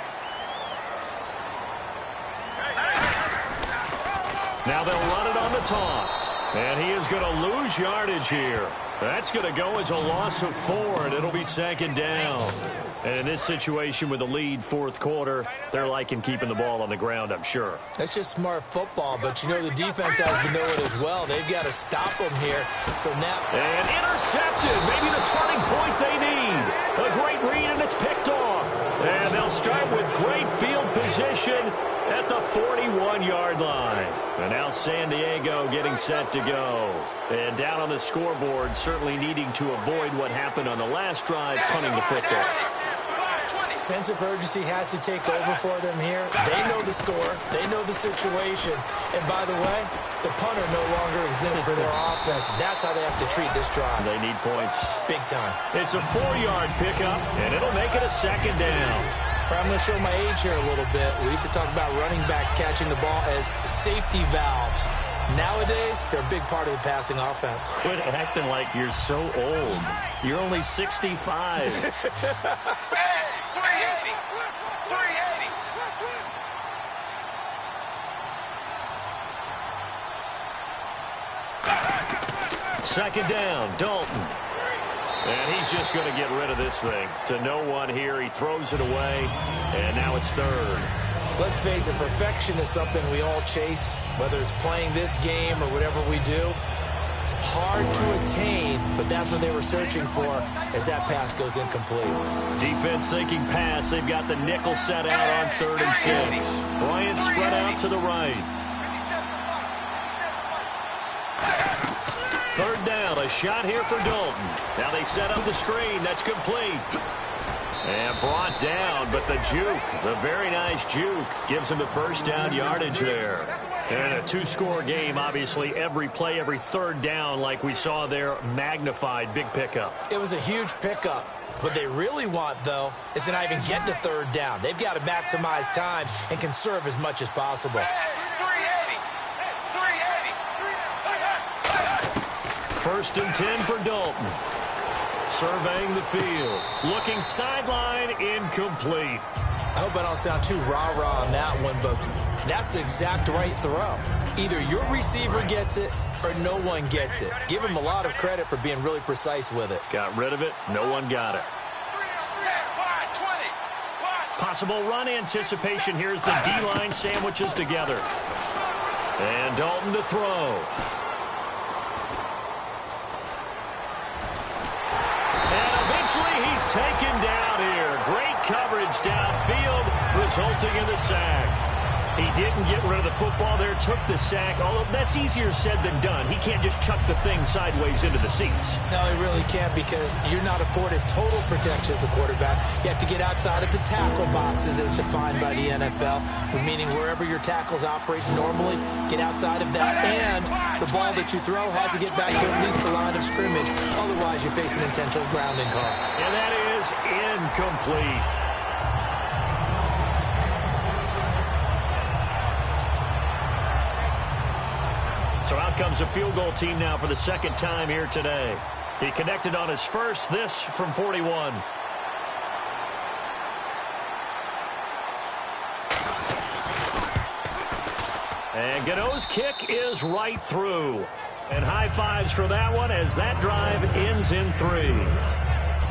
Now they'll run it on the toss. And he is going to lose yardage here. That's going to go as a loss of 4, and it'll be 2nd down. And in this situation with the lead 4th quarter, they're liking keeping the ball on the ground, I'm sure. That's just smart football, but you know the defense has to know it as well. They've got to stop them here. So now... And intercepted. Maybe the turning point they need. A great read, and it's picked off. And they'll start with great field position at the 41-yard line. And now San Diego getting set to go. And down on the scoreboard, certainly needing to avoid what happened on the last drive, punting the football. Sense of urgency has to take over for them here. They know the score. They know the situation. And by the way, the punter no longer exists for their offense. That's how they have to treat this drive. They need points. Big time. It's a 4-yard pickup, and it'll make it a 2nd down. I'm going to show my age here a little bit. We used to talk about running backs catching the ball as safety valves. Nowadays, they're a big part of the passing offense. Quit acting like you're so old. You're only 65. 380. 380. Second down, Dalton. And he's just going to get rid of this thing. To no one here, he throws it away, and now it's 3rd. Let's face it, perfection is something we all chase, whether it's playing this game or whatever we do. Hard to attain, but that's what they were searching for as that pass goes incomplete. Defense thinking pass. They've got the nickel set out on 3rd and 6. Bryant spread out to the right. 3rd down, a shot here for Dalton. Now they set up the screen. That's complete. And brought down, but the juke, the very nice juke, gives him the 1st down yardage there. And a 2-score game, obviously, every play, every 3rd down, like we saw there, magnified, big pickup. It was a huge pickup. What they really want, though, is to not even get to 3rd down. They've got to maximize time and conserve as much as possible. 1st and 10 for Dalton. Surveying the field. Looking sideline, incomplete. I hope I don't sound too rah-rah on that one, but that's the exact right throw. Either your receiver gets it or no one gets it. Give him a lot of credit for being really precise with it. Got rid of it. No one got it. Possible run anticipation. Here's the D-line sandwiches together. And Dalton to throw. He's taken down here. Great coverage downfield, resulting in the sack. He didn't get rid of the football there, took the sack, although that's easier said than done. He can't just chuck the thing sideways into the seats. No, he really can't because you're not afforded total protection as a quarterback. You have to get outside of the tackle boxes as defined by the NFL, meaning wherever your tackles operate normally, get outside of that, and the ball that you throw has to get back to at least the line of scrimmage. Otherwise, you face an intentional grounding call. And that is incomplete. So out comes a field goal team now for the 2nd time here today. He connected on his first, this from 41. And Gano's kick is right through. And high fives for that one as that drive ends in 3.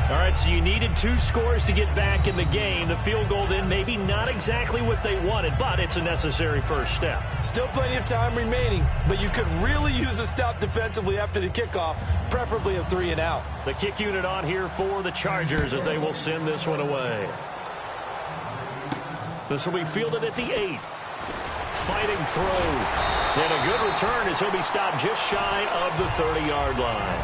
All right, so you needed 2 scores to get back in the game. The field goal then maybe not exactly what they wanted, but it's a necessary first step. Still plenty of time remaining, but you could really use a stop defensively after the kickoff, preferably a 3 and out. The kick unit on here for the Chargers as they will send this one away. This will be fielded at the 8. Fighting through. And a good return as he'll be stopped just shy of the 30-yard line.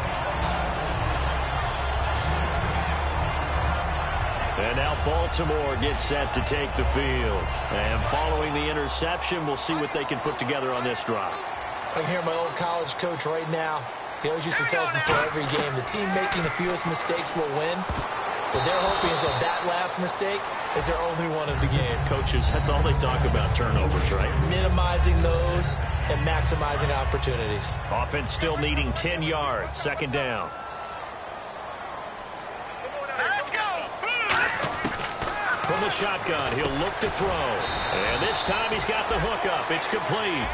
And now Baltimore gets set to take the field. And following the interception, we'll see what they can put together on this drive. I can hear my old college coach right now. He always used to tell us before every game, the team making the fewest mistakes will win. What they're hoping is that last mistake is their only one of the game. Coaches, that's all they talk about, turnovers, right? Minimizing those and maximizing opportunities. Offense still needing 10 yards, second down. Let's go! From the shotgun, he'll look to throw. And this time he's got the hook up. It's complete.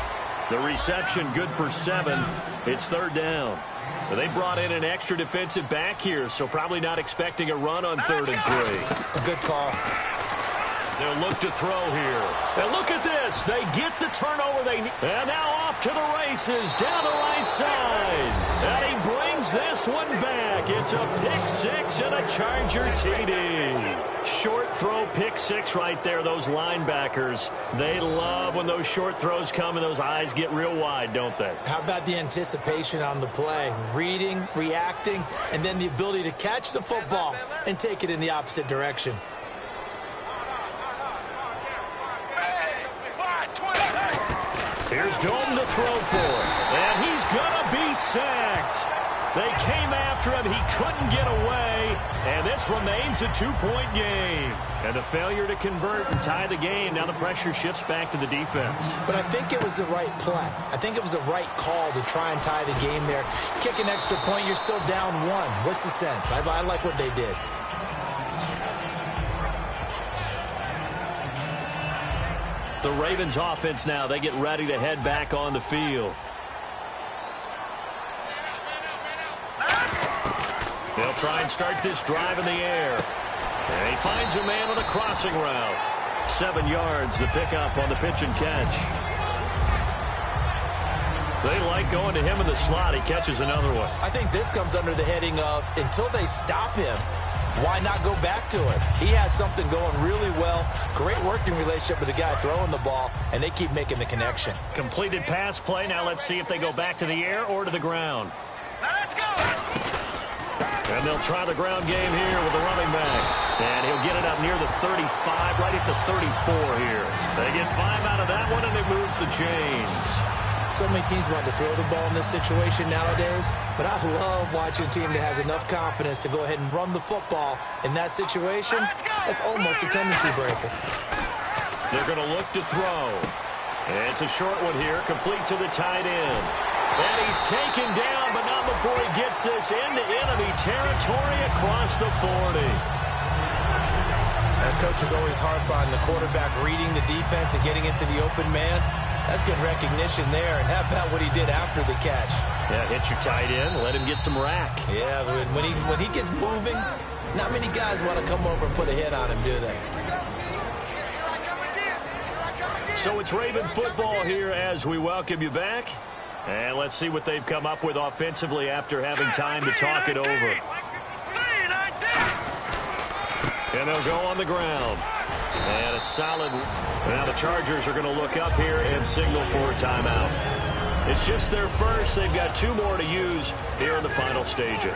The reception good for 7. It's third down. They brought in an extra defensive back here, so probably not expecting a run on 3rd and 3. A good call. They'll look to throw here. And look at this. They get the turnover they need. And now off to the races down the right side. And he brings this one back. It's a pick-6 and a Charger TD. Short throw pick-6 right there. Those linebackers, they love when those short throws come and those eyes get real wide, don't they? How about the anticipation on the play? Reading, reacting, and then the ability to catch the football and take it in the opposite direction. Here's Dalton to throw for, and he's going to be sacked. They came after him. He couldn't get away, and this remains a 2-point game. And a failure to convert and tie the game. Now the pressure shifts back to the defense. But I think it was the right play. I think it was the right call to try and tie the game there. Kick an extra point, you're still down 1. What's the sense? I like what they did. The Ravens offense now, they get ready to head back on the field. They'll try and start this drive in the air. And he finds a man on a crossing route. 7 yards to pick up on the pitch and catch. They like going to him in the slot. He catches another one. I think this comes under the heading of until they stop him, why not go back to it? He has something going really well. Great working relationship with the guy throwing the ball, and they keep making the connection. Completed pass play. Now let's see if they go back to the air or to the ground. Let's go! And they'll try the ground game here with the running back. And he'll get it up near the 35, right at the 34 here. They get 5 out of that one, and it moves the chains. So many teams want to throw the ball in this situation nowadays, but I love watching a team that has enough confidence to go ahead and run the football in that situation. That's almost a tendency breaker. They're going to look to throw. And it's a short one here, complete to the tight end. And he's taken down, but not before he gets this into enemy territory across the 40. And coaches always harp on the quarterback reading the defense and getting into the open man. That's good recognition there. And how about what he did after the catch? Yeah, hit your tight end, let him get some rack. Yeah, when he gets moving, not many guys want to come over and put a hit on him, do they? So it's Raven football here as we welcome you back. And let's see what they've come up with offensively after having time to talk it over. And they'll go on the ground. And a solid. Now the Chargers are going to look up here and signal for a timeout. It's just their first. They've got 2 more to use here in the final stages.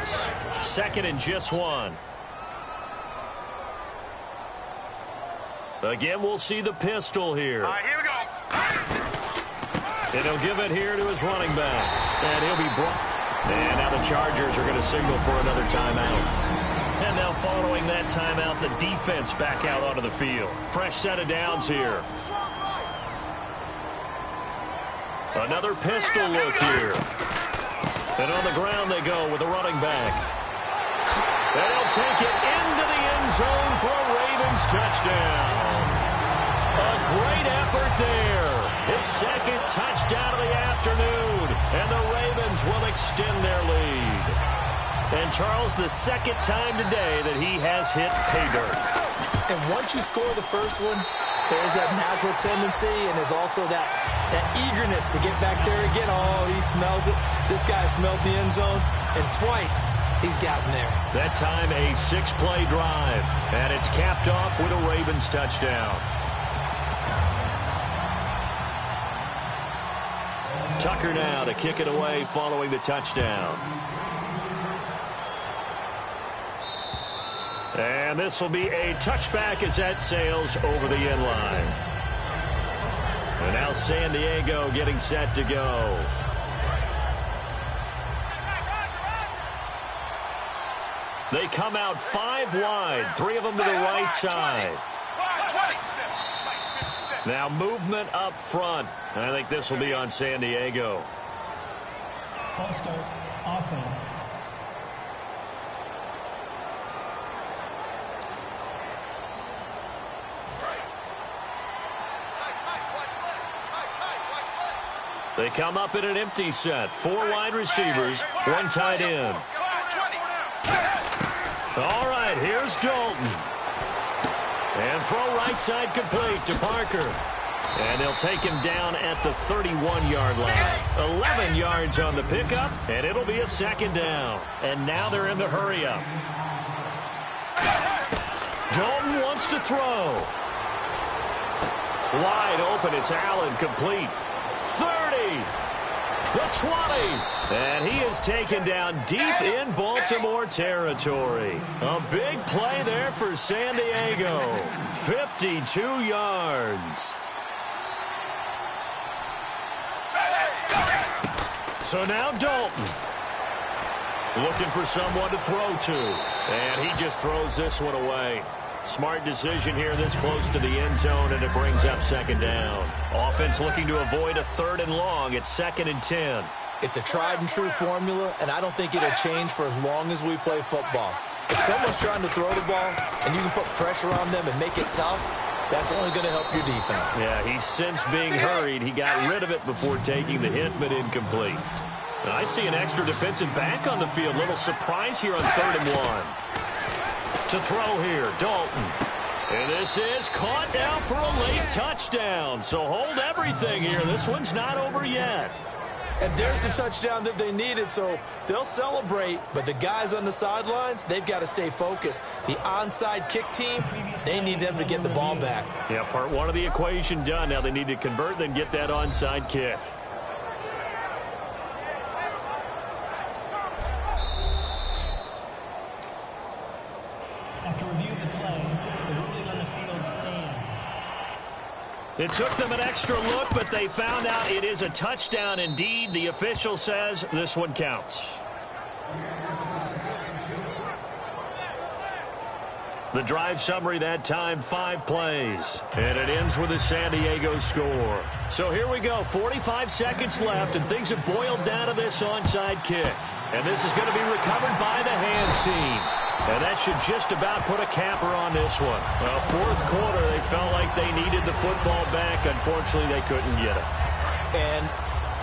2nd and just 1. Again, we'll see the pistol here. All right, here we go. And he'll give it here to his running back. And he'll be brought. And now the Chargers are going to signal for another timeout. And now following that timeout, the defense back out onto the field. Fresh set of downs here. Another pistol look here. And on the ground they go with the running back. And he'll take it into the end zone for a Ravens touchdown. A great effort there. His 2nd touchdown of the afternoon. And the Ravens will extend their lead. And Charles, the 2nd time today that he has hit pay dirt. And once you score the first one, there's that natural tendency, and there's also that eagerness to get back there again. Oh, he smells it. This guy smelled the end zone, and twice he's gotten there. That time a 6-play drive, and it's capped off with a Ravens touchdown. Tucker now to kick it away following the touchdown. And this will be a touchback as that sails over the end line. And now San Diego getting set to go. They come out 5 wide, 3 of them to the right side. Now movement up front. I think this will be on San Diego. False start, offense. They come up in an empty set. 4 wide receivers, 1 tight end. All right, here's Dalton. And throw right side complete to Parker. And they'll take him down at the 31-yard line. 11 yards on the pickup, and it'll be a second down. And now they're in the hurry up. Dalton wants to throw. Wide open, it's Allen complete. 30, the 20, and he is taken down deep in Baltimore territory. A big play there for San Diego. 52 yards. So now Dalton looking for someone to throw to, and he just throws this one away. Smart decision here this close to the end zone, and it brings up second down. Offense looking to avoid a 3rd and long. It's 2nd and 10. It's a tried-and-true formula, and I don't think it'll change for as long as we play football. If someone's trying to throw the ball and you can put pressure on them and make it tough, that's only going to help your defense. Yeah, he's since being hurried. He got rid of it before taking the hit, but incomplete. And I see an extra defensive back on the field. Little surprise here on 3rd and 1. To throw here, Dalton. And this is caught down for a late touchdown. So hold everything here. This one's not over yet. And there's the touchdown that they needed, so they'll celebrate. But the guys on the sidelines, they've got to stay focused. The onside kick team, they need them to get the ball back. Yeah, part 1 of the equation done. Now they need to convert, then get that onside kick. After review of the play, the ruling on the field stands. It took them an extra look, but they found out it is a touchdown indeed. The official says this one counts. The drive summary that time, 5 plays. And it ends with a San Diego score. So here we go, 45 seconds left, and things have boiled down to this onside kick. And this is going to be recovered by the hands team. And that should just about put a capper on this one. Well, 4th quarter, they felt like they needed the football back. Unfortunately, they couldn't get it. And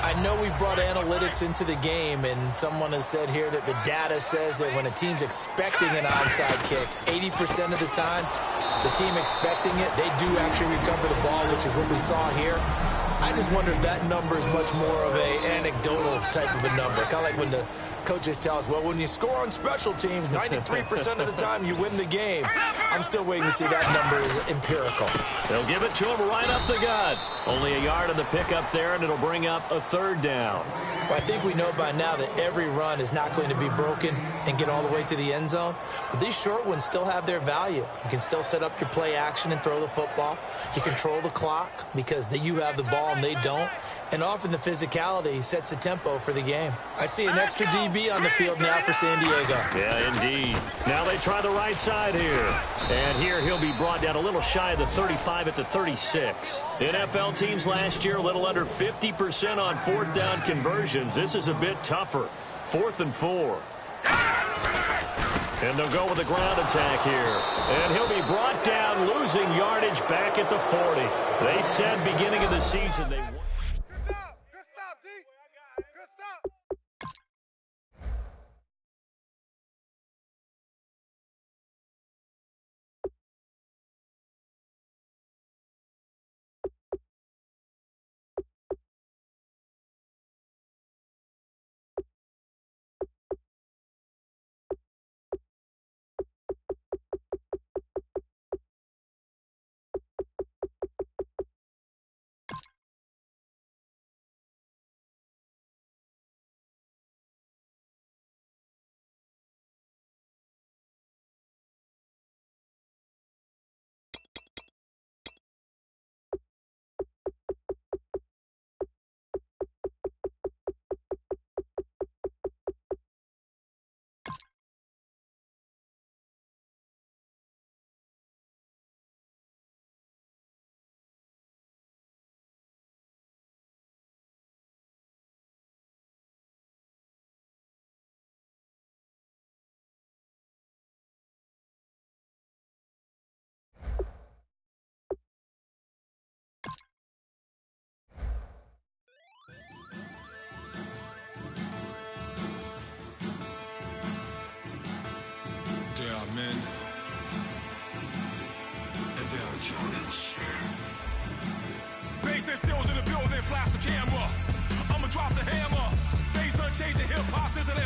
I know we brought analytics into the game, and someone has said here that the data says that when a team's expecting an onside kick, 80% of the time, the team expecting it, they do actually recover the ball, which is what we saw here. I just wonder if that number is much more of an anecdotal type of a number. Kind of like when the coaches tell us, well, when you score on special teams, 93% of the time you win the game. I'm still waiting to see that number is empirical. They'll give it to him right up the gut. Only a yard on the pickup there, and it'll bring up a 3rd down. Well, I think we know by now that every run is not going to be broken and get all the way to the end zone. But these short ones still have their value. You can still set up your play action and throw the football. You control the clock because you have the ball and they don't. And often the physicality sets the tempo for the game. I see an extra DB on the field now for San Diego. Yeah, indeed. Now they try the right side here. And here he'll be brought down a little shy of the 35 at the 36. NFL teams last year a little under 50% on 4th down conversions. This is a bit tougher. 4th and 4. And they'll go with the ground attack here. And he'll be brought down, losing yardage back at the 40. They said beginning of the season they won. men, and they are challenge. Bass and stills in the building, flash the camera. I'ma drop the hammer. Things done changing hip hop since it